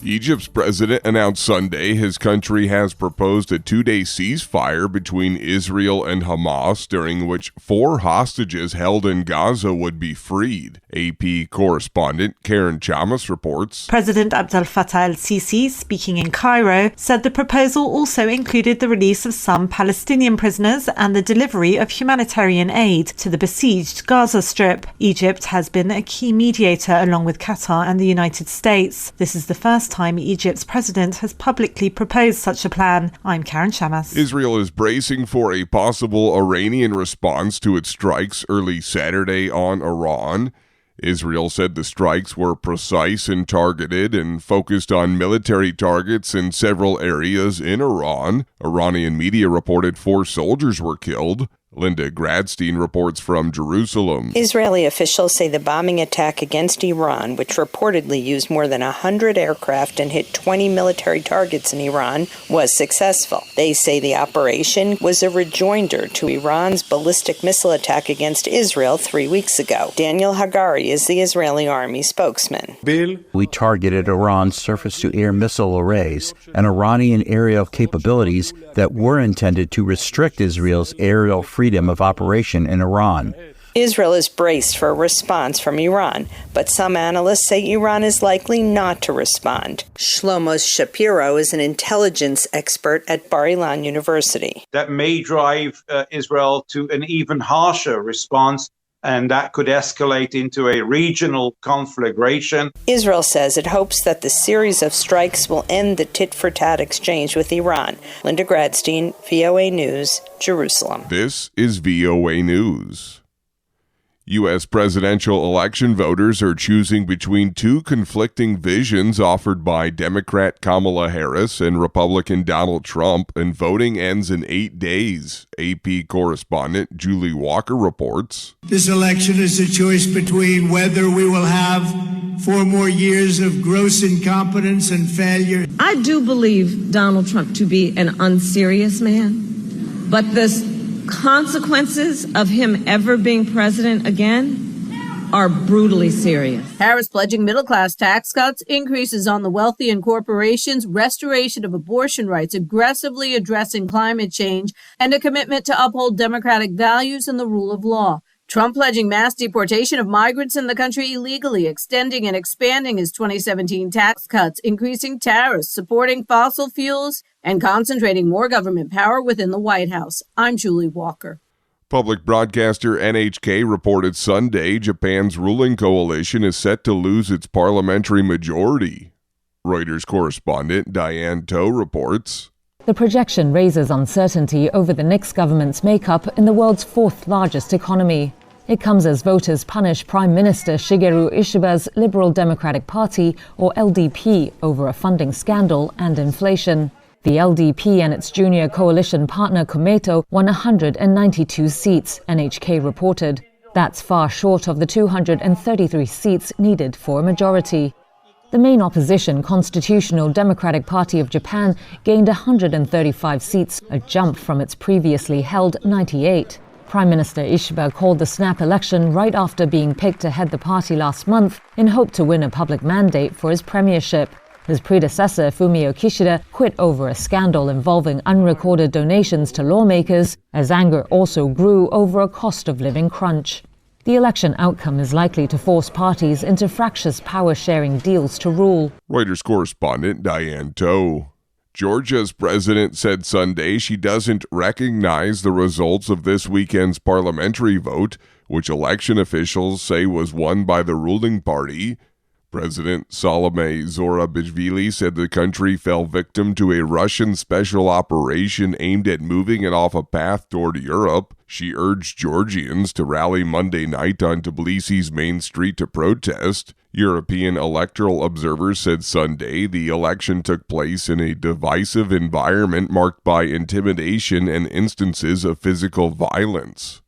Egypt's president announced Sunday his country has proposed a 2-day ceasefire between Israel and Hamas, during which 4 hostages held in Gaza would be freed. AP correspondent Karen Chamas reports. President Abdel Fattah el-Sisi, speaking in Cairo, said the proposal also included the release of some Palestinian prisoners and the delivery of humanitarian aid to the besieged Gaza Strip. Egypt has been a key mediator along with Qatar and the United States. This is the first time Egypt's president has publicly proposed such a plan. I'm Karen Chamas. Israel is bracing for a possible Iranian response to its strikes early Saturday on Iran. Israel said the strikes were precise and targeted and focused on military targets in several areas in Iran. Iranian media reported 4 soldiers were killed. Linda Gradstein reports from Jerusalem. Israeli officials say the bombing attack against Iran, which reportedly used more than 100 aircraft and hit 20 military targets in Iran, was successful. They say the operation was a rejoinder to Iran's ballistic missile attack against Israel 3 weeks ago. Daniel Hagari is the Israeli army spokesman. We targeted Iran's surface-to-air missile arrays, an Iranian area of capabilities that were intended to restrict Israel's aerial freedom of operation in Iran. Israel is braced for a response from Iran, but some analysts say Iran is likely not to respond. Shlomo Shapiro is an intelligence expert at Bar-Ilan University. That may drive Israel to an even harsher response, and that could escalate into a regional conflagration. Israel says it hopes that the series of strikes will end the tit-for-tat exchange with Iran. Linda Gradstein, VOA News, Jerusalem. This is VOA News. U.S. presidential election voters are choosing between 2 conflicting visions offered by Democrat Kamala Harris and Republican Donald Trump, and voting ends in 8 days. AP correspondent Julie Walker reports. This election is a choice between whether we will have 4 more years of gross incompetence and failure. I do believe Donald Trump to be an unserious man, but the consequences of him ever being president again are brutally serious. Harris pledging middle-class tax cuts, increases on the wealthy and corporations, restoration of abortion rights, aggressively addressing climate change, and a commitment to uphold democratic values and the rule of law. Trump pledging mass deportation of migrants in the country illegally, extending and expanding his 2017 tax cuts, increasing tariffs, supporting fossil fuels, and concentrating more government power within the White House. I'm Julie Walker. Public broadcaster NHK reported Sunday Japan's ruling coalition is set to lose its parliamentary majority. Reuters correspondent Diane Toe reports. The projection raises uncertainty over the next government's makeup in the world's 4th largest economy. It comes as voters punish Prime Minister Shigeru Ishiba's Liberal Democratic Party, or LDP, over a funding scandal and inflation. The LDP and its junior coalition partner Komeito won 192 seats, NHK reported. That's far short of the 233 seats needed for a majority. The main opposition, Constitutional Democratic Party of Japan, gained 135 seats, a jump from its previously held 98. Prime Minister Ishiba called the snap election right after being picked to head the party last month in hope to win a public mandate for his premiership. His predecessor, Fumio Kishida, quit over a scandal involving unrecorded donations to lawmakers, as anger also grew over a cost of living crunch. The election outcome is likely to force parties into fractious power-sharing deals to rule. Reuters correspondent Diane Toe. Georgia's president said Sunday she doesn't recognize the results of this weekend's parliamentary vote, which election officials say was won by the ruling party. President Salome Zorabishvili said the country fell victim to a Russian special operation aimed at moving it off a path toward Europe. She urged Georgians to rally Monday night on Tbilisi's main street to protest. European electoral observers said Sunday the election took place in a divisive environment marked by intimidation and instances of physical violence.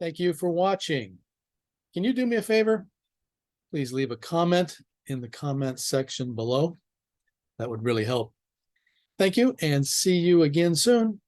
Thank you for watching. Can you do me a favor? Please leave a comment in the comments section below. That would really help. Thank you, and see you again soon.